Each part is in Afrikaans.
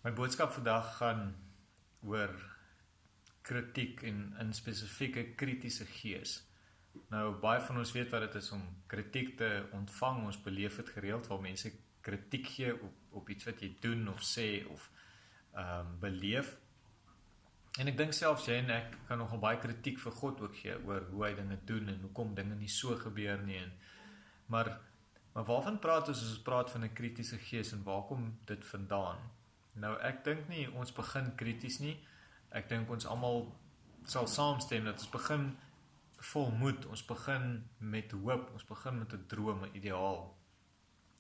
My boodskap vandag gaan oor kritiek en in spesifieke kritiese gees. Nou, baie van ons weet wat dit is om kritiek te ontvang. Ons beleef het gereeld waar mense kritiek gee op iets wat jy doen of sê of beleef. En ek dink selfs jy en ek kan nogal baie kritiek vir God ook gee oor hoe hy dinge doen en hoekom dinge nie so gebeur nie. Maar waarvan praat ons as ons praat van 'n kritiese gees en waar kom dit vandaan? Nou, ek dink nie ons begin krities nie. Ek dink ons almal sal saamstem dat ons begin vol moed, ons begin met hoop, ons begin met 'n droom, 'n ideaal.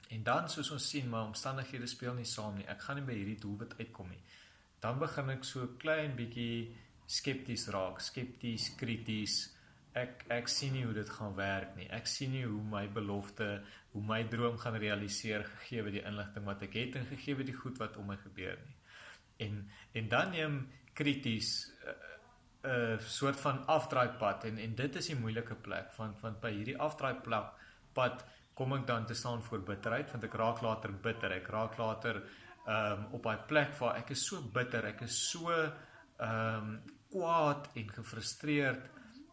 En dan, soos ons sien, my omstandighede speel nie saam nie, ek gaan nie by hierdie doelwit uitkom nie. Dan begin ek so klein bietjie skepties raak, skepties, krities. Ek sien nie hoe dit gaan werk nie. Ek sien nie hoe my belofte, hoe my droom gaan realiseer, gegee die inligting wat ek het en gegee die goed wat om my gebeur nie. En dan neem krities 'n soort van afdraaipad en dit is die moeilike plek, want by hierdie afdraaipad kom ek dan te staan voor bitterheid, want ek raak later bitter, ek raak later op daai plek waar ek is so bitter, ek is so kwaad en gefrustreerd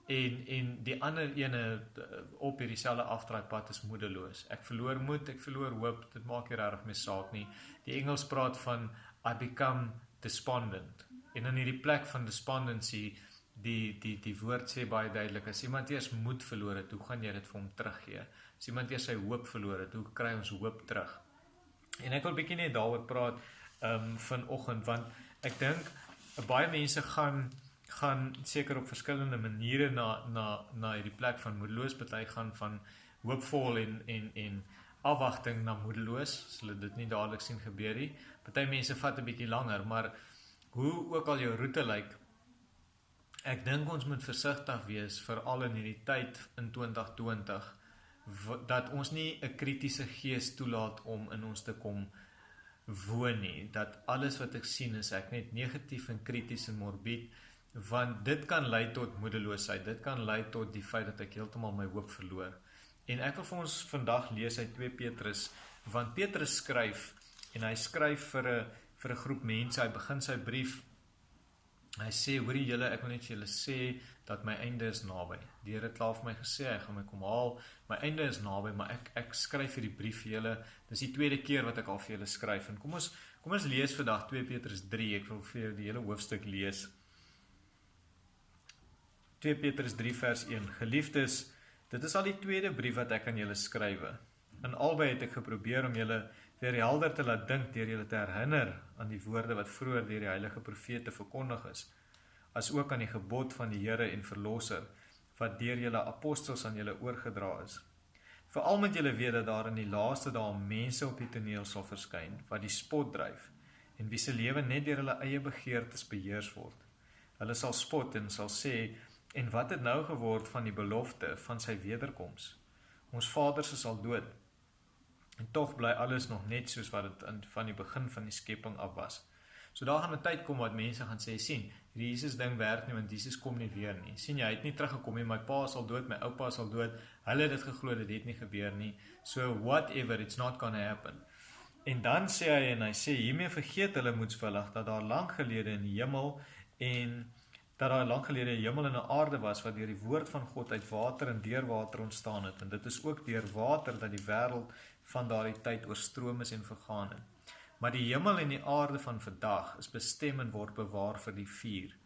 en die ander ene op hierdie selfde afdraaipad is moedeloos. Ek verloor moed, ek verloor hoop, dit maak nie regtig meer saak nie. Die Engels praat van I become despondent. En in hierdie plek van despondency, die woord sê baie duidelik, as iemand eers moed verloor het, hoe gaan jy dit vir hom teruggee? As iemand eers sy hoop verloor het, hoe kry ons hoop terug? En ek wil bietjie net daaroor praat vanoggend, want ek dink baie mense gaan seker op verskillende maniere na hierdie plek van moedeloos, party gaan van hoopvol en afwagting na moedeloos, as hulle dit nie dadelik sien gebeur nie. Party mense vat 'n bietjie langer, maar hoe ook al jou roete lyk, ek dink ons moet versigtig wees, veral in hierdie tyd in 2020, dat ons nie 'n kritiese gees toelaat om in ons te kom woon nie, dat alles wat ek sien is ek net negatief en krities en morbied, want dit kan lei tot moedeloosheid, dit kan lei tot die feit dat ek heeltemal my hoop verloor. En ek wil vir ons vandag lees uit 2 Petrus, want Petrus skryf, en hy skryf vir 'n groep mense, hy begin sy brief, hy sê, hoorie julle, ek wil net vir julle sê, dat my einde is naby. Die Here het klaar vir my gesê, hy gaan my kom haal, my einde is naby, maar ek skryf hierdie brief vir julle, dis die tweede keer wat ek al vir julle skryf, en kom ons lees vandag 2 Petrus 3, ek wil vir julle die hele hoofstuk lees. 2 Petrus 3 vers 1, Geliefdes, dit is al die tweede brief wat ek aan julle skrywe. In albei het ek geprobeer om julle weer helder te laat dink, deur julle te herinner aan die woorde wat vroeër deur die heilige profete verkondig is, as ook aan die gebod van die Here en Verlosser, wat deur julle apostels aan julle oorgedra is. Veral moet julle weet dat daar in die laaste dae mense op die toneel sal verskyn, wat die spot dryf, en wie se lewe net deur hulle eie begeertes beheers word. Hulle sal spot en sal sê, en wat het nou geword van die belofte van sy wederkoms? Ons vaders is al dood, en tog bly alles nog net soos wat dit van die begin van die skepping af was. So daar gaan 'n tyd kom wat mense gaan sê, sien, hierdie Jesus ding werk nie, want Jesus kom nie weer nie. Sien jy, hy het nie teruggekom nie, my pa is al dood, my oupa is al dood, hulle het dit geglo, dit het nie gebeur nie. So whatever, it's not gonna happen. En dan sê hy, en hy sê, hiermee vergeet hulle moedsvullig, dat daar lank gelede in die hemel en ‘n aarde was, wat deur die woord van God uit water en deur water ontstaan het, en dit is ook deur water dat die wêreld van daardie tyd oorstroom is en vergaan het. Maar die hemel en die aarde van vandag is bestem en word bewaar vir die vuur,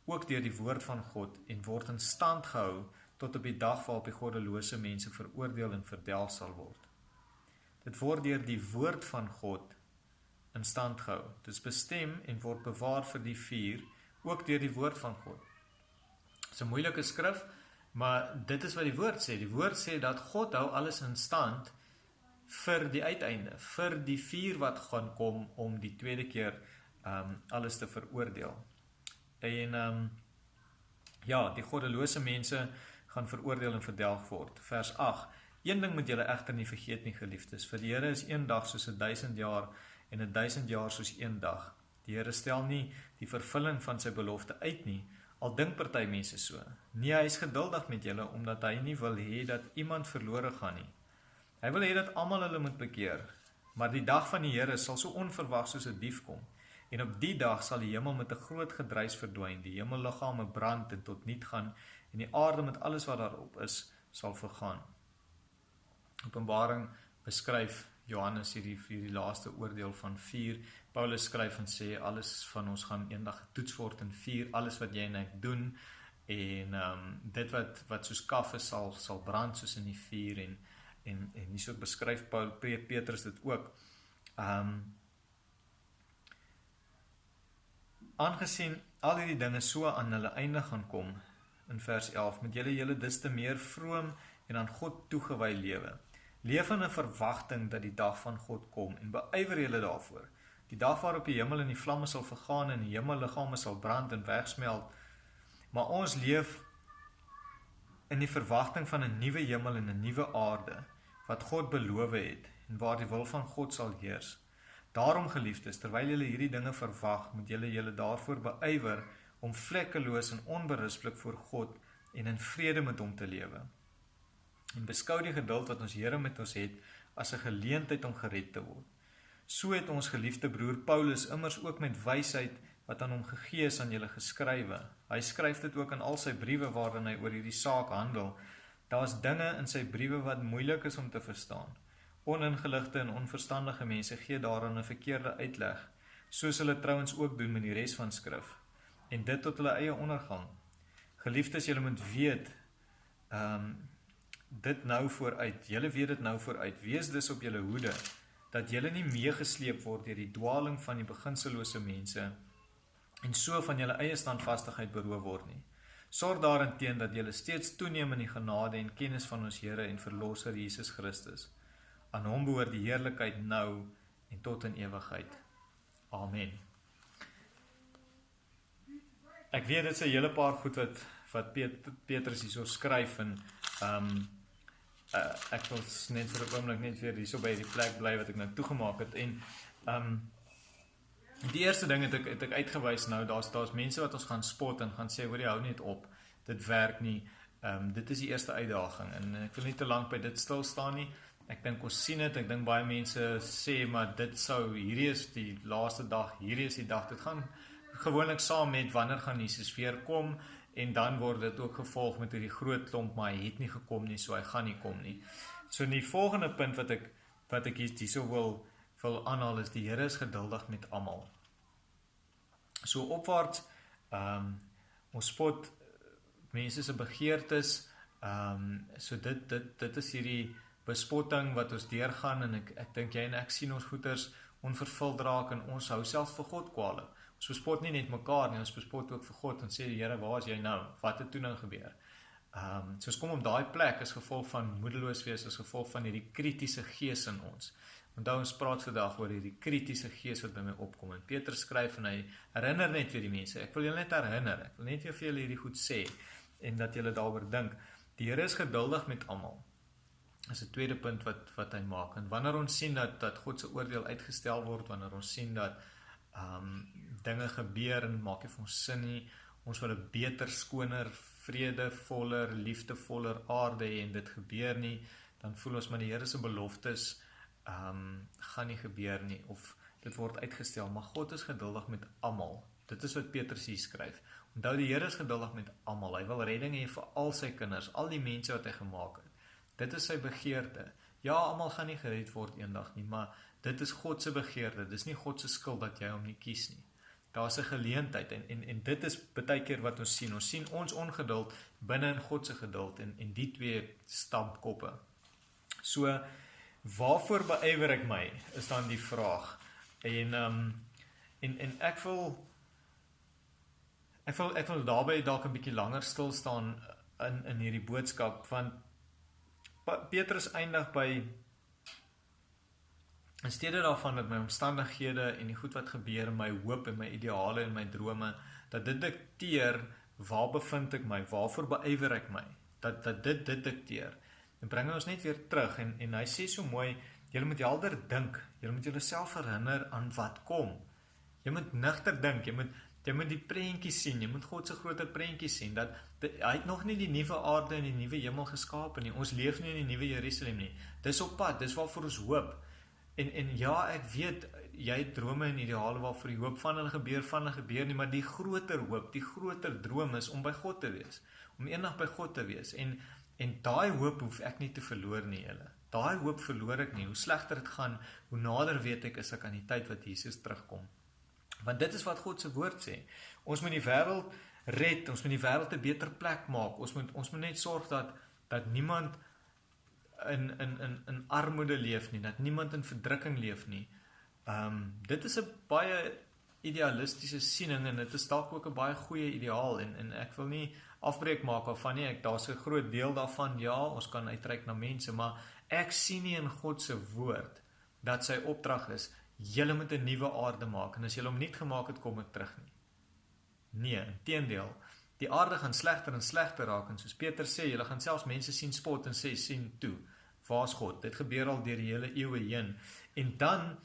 ook deur die woord van God, en word in stand gehou tot op die dag waarop die goddelose mense veroordeel en verdelg sal word. Dit word deur die woord van God in stand gehou. Dit is bestem en word bewaar vir die vuur, ook deur die woord van God. Dit is 'n moeilike skrif, maar dit is wat die woord sê. Die woord sê dat God hou alles in stand vir die uiteinde, vir die vuur wat gaan kom om die tweede keer alles te veroordeel. En die goddelose mense gaan veroordeel en verdelg word. Vers 8, een ding moet julle egter nie vergeet nie, geliefdes, vir die Here is een dag soos 1000 jaar en 1000 jaar soos een dag. Die Here stel nie die vervulling van sy belofte uit nie, al dink party mense so. Nee, hy is geduldig met julle, omdat hy nie wil hê dat iemand verlore gaan nie. Hy wil hê dat almal hulle moet bekeer, maar die dag van die Here sal so onverwags soos 'n dief kom, En op die dag sal die hemel met 'n groot gedruis verdwyn, die hemelliggame brand en tot niet gaan, en die aarde met alles wat daarop is, sal vergaan. Openbaring beskryf Johannes hierdie laaste oordeel van vuur. Paulus skryf en sê, alles van ons gaan eendag getoets word in vuur, alles wat jy en ek doen, en dit wat soos kaf is, sal brand soos in die vuur, en hierso beskryf Petrus dit ook. Aangesien al hierdie dinge so aan hulle einde gaan kom, in vers 11, met julle dis te meer vroom en aan God toegewy lewe. Leef in 'n verwagting dat die dag van God kom, en beywer julle daarvoor. Die dag waarop die hemel in die vlamme sal vergaan, en die hemelliggame sal brand en wegsmelt, maar ons leef in die verwagting van 'n nuwe hemel en 'n nuwe aarde, wat God beloof het, en waar die wil van God sal heers. Daarom, geliefdes, terwyl julle hierdie dinge verwag, moet julle daarvoor beywer om vlekkeloos en onberispelik voor God en in vrede met hom te lewe. En beskou die geduld wat ons Here met ons het as 'n geleentheid om gered te word. So het ons geliefde broer Paulus immers ook met wysheid wat aan hom gegee is aan julle geskrywe. Hy skryf dit ook in al sy briewe waarin hy oor hierdie saak handel. Daar is dinge in sy briewe wat moeilik is om te verstaan. Oningeligte en onverstandige mense gee daaraan 'n verkeerde uitleg, soos hulle trouens ook doen met die res van skrif, en dit tot hulle eie ondergang. Geliefdes, julle moet weet, dit nou vooruit, julle weet dit nou vooruit, wees dus op julle hoede, dat julle nie meegesleep word deur die dwaling van die beginsellose mense, en so van julle eie standvastigheid beroof word nie. Sorg daarenteen dat julle steeds toeneem in die genade en kennis van ons Here en Verlosser Jesus Christus. Aan hom behoort die heerlikheid nou en tot in ewigheid. Amen. Ek weet dit is 'n hele paar goed wat Petrus hierso skryf, en ek wil net vir 'n oomblik net weer hierso by die plek bly wat ek nou toegemaak het, en die eerste ding het ek uitgewys nou, daar's mense wat ons gaan spot en gaan sê, hoor jy, hou net op, dit werk nie, dit is die eerste uitdaging, en ek wil nie te lank by dit stil staan nie. Ek dink ons sien dit, ek dink baie mense sê, maar hierdie is die laaste dag, hierdie is die dag, dit gaan gewoonlik saam met wanneer gaan Jesus weer kom, en dan word dit ook gevolg met hierdie groot klomp, maar hy het nie gekom nie, so hy gaan nie kom nie. So die volgende punt wat ek hierso wil aanhaal is, die Here is geduldig met almal. So opwaarts, ons spot mense se begeertes, so dit is hierdie bespotting wat ons deurgaan, en ek dink jy en ek sien ons goeders onvervuld raak, en ons hou selfs vir God kwaliek. Ons bespot nie net mekaar nie, ons bespot ook vir God, en sê die Here, waar is jy nou? Wat het toe nou gebeur? So ons kom op daai plek as gevolg van moedeloos wees, as gevolg van hierdie kritiese gees in ons. Onthou, ons praat vandag oor hierdie kritiese gees wat by my opkom, en Petrus skryf en hy herinner net weer die mense, ek wil julle net herinner, ek wil net weer vir julle hierdie goed sê, en dat julle daaroor dink. Die Here is geduldig met almal. Is 'n tweede punt wat hy maak, en wanneer ons sien dat God se oordeel uitgestel word, wanneer ons sien dat dinge gebeur en maak nie vir ons sin nie, ons wil 'n beter, skoner, vredevoller, liefdevoller aarde hê, en dit gebeur nie, dan voel ons maar die Here se beloftes gaan nie gebeur nie, of dit word uitgestel, maar God is geduldig met almal. Dit is wat Petrus hier skryf. Onthou, die Here is geduldig met almal. Hy wil redding hê vir al sy kinders, al die mense wat hy gemaak het. Dit is sy begeerte. Ja, almal gaan nie gered word eendag nie, maar dit is God se begeerte. Dis nie God se skuld dat jy hom nie kies nie. Daar's 'n geleentheid, en dit is baie keer wat ons sien. Ons sien ons ongeduld binne in God se geduld, en die twee stampkoppe. So, waarvoor beywer ek my, is dan die vraag. En ek wil daarby dalk 'n bietjie langer stil staan in hierdie boodskap, want Petrus eindig by, in steede daarvan dat my omstandighede en die goed wat gebeur, my hoop en my ideale en my drome, dat dit dikteer, waar bevind ek my, waarvoor beywer ek my, dat dit dikteer, en bring ons net weer terug, en hy sê so mooi, julle moet helder dink, julle moet julleself herinner aan wat kom, jy moet nugter dink, jy moet die prentjie sien, jy moet God se groter prentjie sien, dat hy het nog nie die nuwe aarde en die nuwe hemel geskape nie, ons leef nie in die nuwe Jerusalem nie, dis op pad, dis waarvoor ons hoop, en ja, ek weet, jy het drome en ideale waarvoor jy hoop van hulle gebeur nie, maar die groter hoop, die groter droom is om by God te wees, om eendag by God te wees, en daai hoop hoef ek nie te verloor nie, julle. Daai hoop verloor ek nie, hoe slegter het gaan, hoe nader weet ek is ek aan die tyd wat Jesus terugkom. Want dit is wat God se woord sê, ons moet die wêreld red, ons moet die wêreld 'n beter plek maak, ons moet net sorg dat niemand in armoede leef nie, dat niemand in verdrukking leef nie. Dit is 'n baie idealistiese siening, en dit is dalk ook 'n baie goeie ideaal, en ek wil nie afbreek maak daarvan nie, daar's 'n groot deel daarvan, ja, ons kan uitreik na mense, maar ek sien nie in God se woord, dat sy opdrag is, julle moet 'n nuwe aarde maak, en as julle hom nie gemaak het, kom ek terug nie. Nee, inteendeel, die aarde gaan slegter en slegter raak, en soos Peter sê, julle gaan selfs mense sien spot en sê, sien toe, waar's God? Dit gebeur al deur die hele eeue heen, en dan,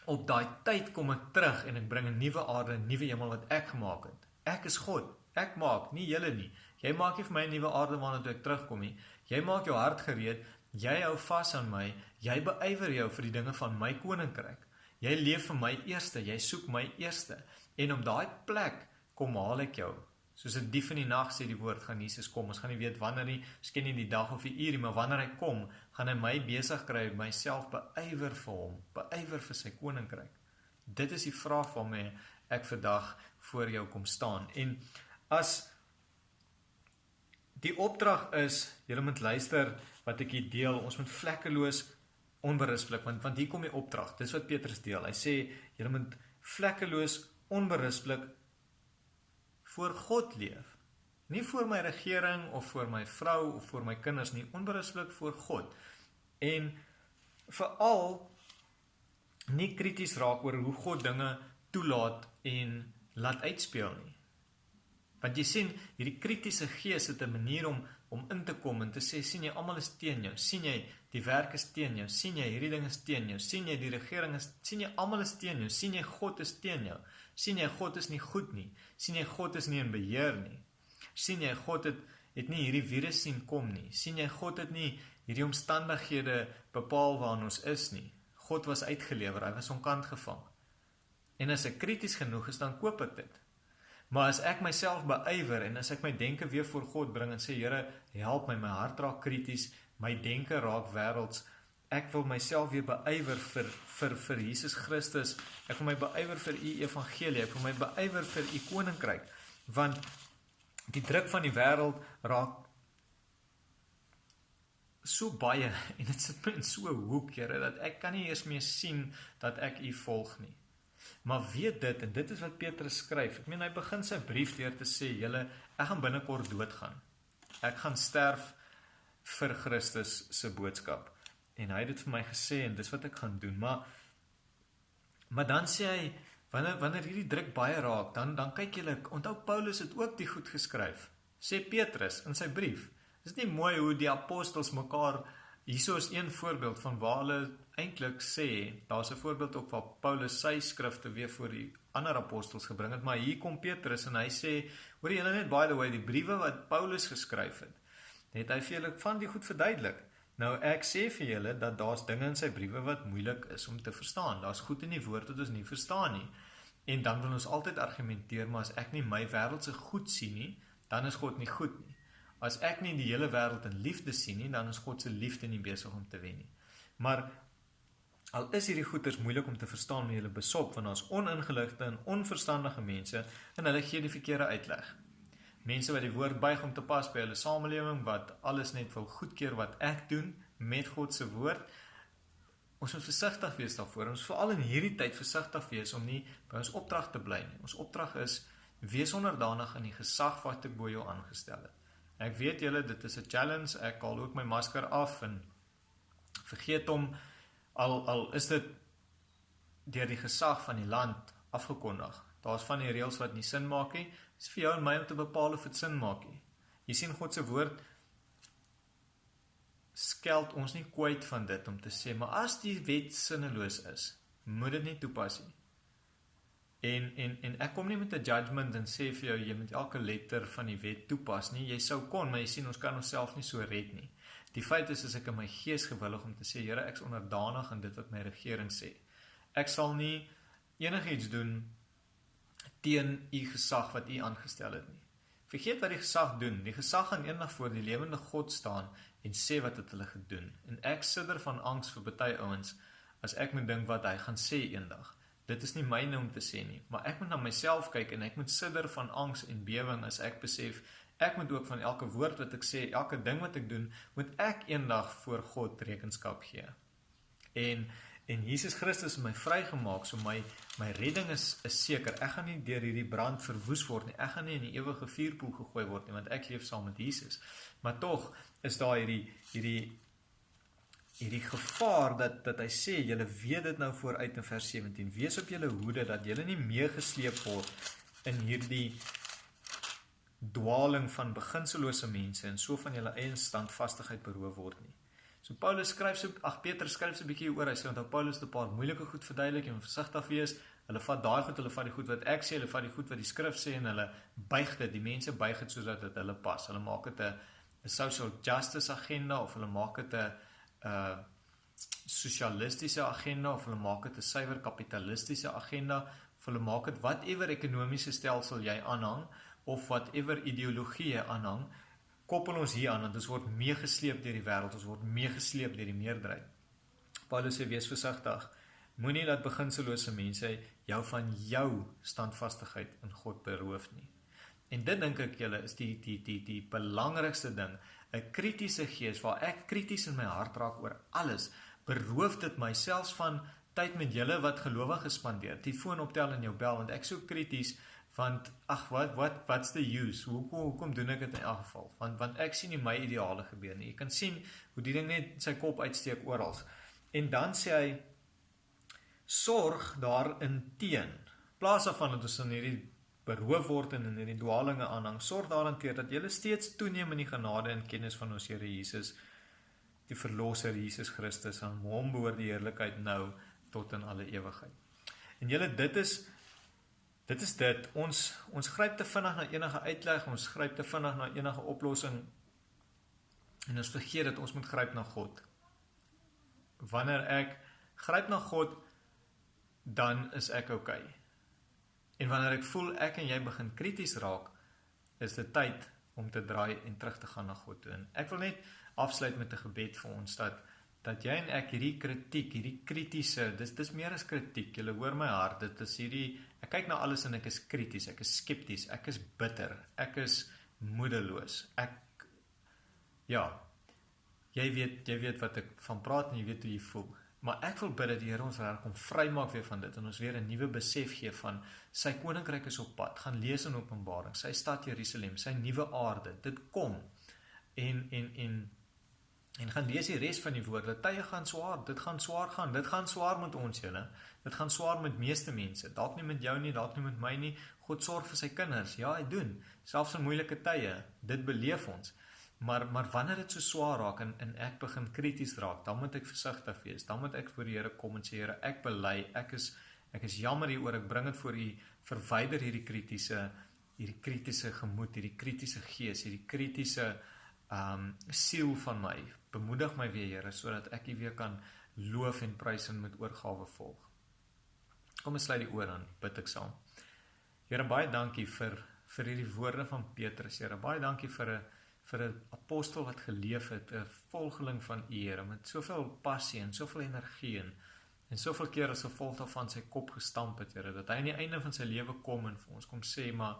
op daai tyd kom ek terug, en ek bring 'n nuwe aarde, 'n nuwe hemel wat ek gemaak het. Ek is God, ek maak, nie julle nie. Jy maak nie vir my 'n nuwe aarde waarna toe ek terugkom nie. Jy maak jou hart gereed, jy hou vas aan my, jy beywer jou vir die dinge van my koninkryk. Jy leef vir my eerste, jy soek my eerste, en om daai plek kom haal ek jou. Soos 'n dief in die nag sê die woord, gaan Jesus kom. Ons gaan nie weet wanneer nie, miskien nie die dag of die uur nie, maar wanneer hy kom, gaan hy my besig kry, myself beywer vir hom, beywer vir sy koninkryk. Dit is die vraag waarmee ek vandag voor jou kom staan. En as die opdrag is, julle moet luister wat ek hier deel, ons moet vlekkeloos onberispelik, want hier kom die opdrag, dis wat Petrus deel, hy sê, julle moet vlekkeloos onberispelik voor God leef, nie voor my regering, of voor my vrou, of voor my kinders nie, onberispelik voor God, en veral nie krities raak oor hoe God dinge toelaat en laat uitspeel nie. Want jy sien, hierdie kritiese gees het 'n manier om in te kom en te sê, sien jy, almal is teen jou, sien jy, die werk is teen jou, sien jy, hierdie ding is teen jou, sien jy, die regering is, sien jy, almal is teen jou, sien jy, God is teen jou, sien jy, God is nie goed nie, sien jy, God is nie in beheer nie, sien jy, God het nie hierdie virus sien kom nie, sien jy, God het nie hierdie omstandighede bepaal waarin ons is nie, God was uitgelewer, hy was onkant gevang, en as ek krities genoeg is, dan koop ek dit. Maar as ek myself beywer, en as ek my denke weer voor God bring, en sê, Here, help my, my hart raak krities, my denke raak wêrelds, ek wil myself weer beywer vir Jesus Christus, ek wil my beywer vir u evangelie, ek wil my beywer vir u koninkryk, want die druk van die wêreld raak so baie, en dit sit my in so 'n hoek, Here, dat ek kan nie eers meer sien, dat ek u volg nie. Maar weet dit, en dit is wat Petrus skryf, ek meen, hy begin sy brief deur te sê, julle, ek gaan binnekort doodgaan, ek gaan sterf vir Christus se boodskap, en hy het dit vir my gesê, en dis wat ek gaan doen, maar dan sê hy, wanneer hierdie druk baie raak, dan kyk julle, onthou Paulus het ook die goed geskryf, sê Petrus in sy brief, is nie mooi hoe die apostels mekaar, hierso is een voorbeeld van waar hulle eintlik sê, daar is 'n voorbeeld ook waar Paulus sy skrifte weer voor die ander apostels gebring het, maar hier kom Petrus en hy sê, hoor julle net, by the way, die briewe wat Paulus geskryf het hy vir julle van die goed verduidelik. Nou ek sê vir julle, dat daar's dinge in sy briewe wat moeilik is om te verstaan, daar's goed in die woord wat ons nie verstaan nie, en dan wil ons altyd argumenteer, maar as ek nie my wêreldse goed sien nie, dan is God nie goed nie. As ek nie die hele wêreld in liefde sien nie, dan is God se liefde nie besig om te wen nie. Maar al is hierdie goeders moeilik om te verstaan met julle besop, want ons oningeligte en onverstandige mense, en hulle gee die verkeerde uitleg. Mense wat die woord buig om te pas by hulle samelewing, wat alles net wil goedkeur wat ek doen, met God se woord, ons moet versigtig wees daarvoor, ons veral in hierdie tyd versigtig wees, om nie by ons opdrag te bly nie. Ons opdrag is, wees onderdanig in die gesag wat ek bo jou aangestel het. Ek weet julle, dit is 'n challenge, ek haal ook my masker af, en vergeet hom, al is dit deur die gesag van die land afgekondig. Daar's van die reëls wat nie sin maak nie. Dit is vir jou en my om te bepaal of dit sin maak nie. Jy sien, God se woord skeld ons nie kwyt van dit om te sê, maar as die wet sinneloos is, moet dit nie toepas nie. En ek kom nie met 'n judgment en sê vir jou, jy moet elke letter van die wet toepas nie. Jy sou kon, maar jy sien, ons kan onsself nie so red nie. Die feit is ek in my gees gewillig om te sê, Here, ek is onderdanig aan dit wat my regering sê. Ek sal nie enigiets doen teen u gesag wat u aangestel het nie. Vergeet wat die gesag doen. Die gesag gaan eendag voor die lewende God staan en sê wat het hulle gedoen. En ek sidder van angs vir party ouens as ek moet dink wat hy gaan sê eendag. Dit is nie myne om te sê nie, maar ek moet na myself kyk en ek moet sidder van angs en bewing as ek besef, ek moet ook van elke woord wat ek sê, elke ding wat ek doen, moet ek eendag voor God rekenskap gee. En Jesus Christus het my vrygemaak, so my redding is seker. Ek gaan nie deur hierdie brand verwoes word nie. Ek gaan nie in die ewige vuurpoel gegooi word nie, want ek leef saam met Jesus. Maar tog is daar hierdie gevaar dat hy sê, julle weet dit nou vooruit in vers 17, wees op julle hoede, dat julle nie meegesleep word in hierdie dwaling van beginselose mense, en so van julle eie standvastigheid beroof word nie. So Petrus skryf so 'n bietjie oor, hy sê, want Paulus het 'n paar moeilike goed verduidelik, en versigtig wees, hulle vat daai goed, hulle vat die goed wat ek sê, hulle vat die goed wat die skrif sê, en hulle buig dit, die mense buig dit sodat dit hulle pas, hulle maak dit 'n social justice agenda, of hulle maak dit 'n sosialistiese agenda, of hulle maak dit 'n suiwer kapitalistiese agenda, of hulle maak dit whatever ekonomiese stelsel jy aanhang, of whatever ideologie jy aanhang, koppel ons hier aan, want ons word meegesleep deur die wêreld, ons word meegesleep deur die meerderheid. Paulus sê, wees versigtig, moenie laat beginselose mense jou van jou standvastigheid in God beroof nie. En dit dink ek julle is die belangrikste ding, 'n kritiese gees, waar ek krities in my hart raak oor alles, beroof dit my selfs van tyd met julle wat gelowige spandeer, die foon optel in jou bel, want ek so krities, want, what's the use, hoekom doen ek dit in elk geval, want ek sien nie my ideale gebeur nie, jy kan sien hoe die ding net sy kop uitsteek orals, en dan sê hy, sorg daarin teen, plaas daarvan dat ons in hierdie beroof word en in hierdie dwalinge aanhang, sorg daarin teen, dat julle steeds toeneem in die genade en kennis van ons Here Jesus, die verlosser Jesus Christus, aan hom behoort die heerlikheid nou, tot in alle ewigheid. En julle, dit is dit, ons gryp te vinnig na enige uitleg, ons gryp te vinnig na enige oplossing, en ons vergeet dat ons moet gryp na God. Wanneer ek gryp na God, dan is ek okay. En wanneer ek voel ek en jy begin krities raak, is dit tyd om te draai en terug te gaan na God toe. En ek wil net afsluit met 'n gebed vir ons, dat jy en ek hierdie kritiek, hierdie kritiese, dis meer as kritiek, julle hoor my hart, dit is hierdie, ek kyk na alles en ek is krities, ek is skepties, ek is bitter, ek is moedeloos, jy weet wat ek van praat en jy weet hoe jy voel, maar ek wil bid dat die Here ons regtig kom vrymaak weer van dit, en ons weer 'n nuwe besef gee van, sy koninkryk is op pad, gaan lees in Openbaring, sy stad Jerusalem, sy nuwe aarde, dit kom, en gaan lees die res van die woord, dat tye gaan swaar, dit gaan swaar met ons julle, dit gaan swaar met meeste mense, dalk nie met jou nie, dalk nie met my nie, God sorg vir sy kinders, ja hy doen, selfs in moeilike tye, dit beleef ons, maar wanneer dit so swaar raak, en ek begin krities raak, dan moet ek versigtig wees, dan moet ek voor die Here kom en sê, Here, ek bely, ek is jammer hieroor, ek bring dit voor U, verwyder hierdie kritiese gemoed, hierdie kritiese gees, hierdie kritiese siel van my, bemoedig my weer, Here, sodat ek U weer kan loof en prys en met oorgawe volg. Kom ons sluit die oor aan, bid ek saam. Here, baie dankie vir hierdie woorde van Petrus, Here, baie dankie vir 'n apostel wat geleef het, 'n volgeling van U, Here, met soveel passie en soveel energie en soveel keer as gevolg daarvan sy kop gestamp het, Here, dat hy aan die einde van sy lewe kom en vir ons kom sê, maar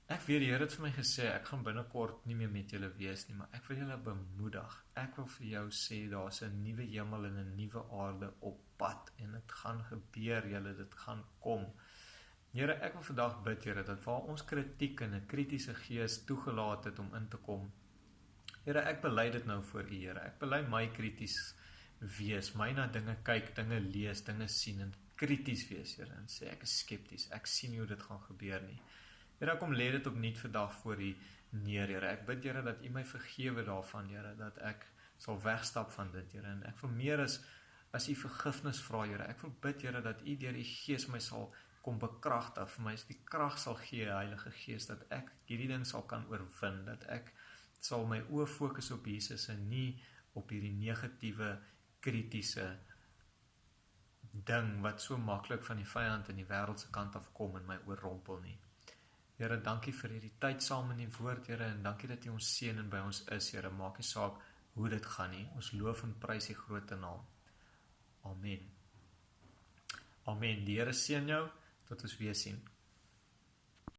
ek weet, die Here het vir my gesê, ek gaan binnekort nie meer met julle wees nie, maar ek wil julle bemoedig, ek wil vir jou sê, daar is 'n nuwe hemel en 'n nuwe aarde op pad, en dit gaan gebeur, julle, dit gaan kom. Here, ek wil vandag bid, Here, dat waar ons kritiek en 'n kritiese gees toegelaat het om in te kom, Here, ek bely dit nou voor U, Here, ek bely my krities wees, my na dinge kyk, dinge lees, dinge sien, en krities wees, Here, en sê, ek is skepties, ek sien nie hoe dit gaan gebeur nie. Here, ek kom lê dit opnuut vandag voor U neer, Here, ek bid, Here, dat U my vergewe daarvan, Here, dat ek sal wegstap van dit, Here, en ek wil meer as U vergifnis vra, Here, ek wil bid, Here, dat U deur die Gees my sal kom bekragtig, vir my die krag sal gee, Heilige Gees, dat ek hierdie ding sal kan oorwin, dat ek sal my oë fokus op Jesus en nie op hierdie negatiewe, kritiese ding wat so maklik van die vyand in die wêreld se kant af kom en my oorrompel nie. Here, dankie vir hierdie tyd saam in die woord, Here, en dankie dat U ons seën en by ons is, Here. Maak nie saak hoe dit gaan nie. Ons loof en prys U groot naam. Amen. Amen. Die Here seën jou, tot ons weer sien.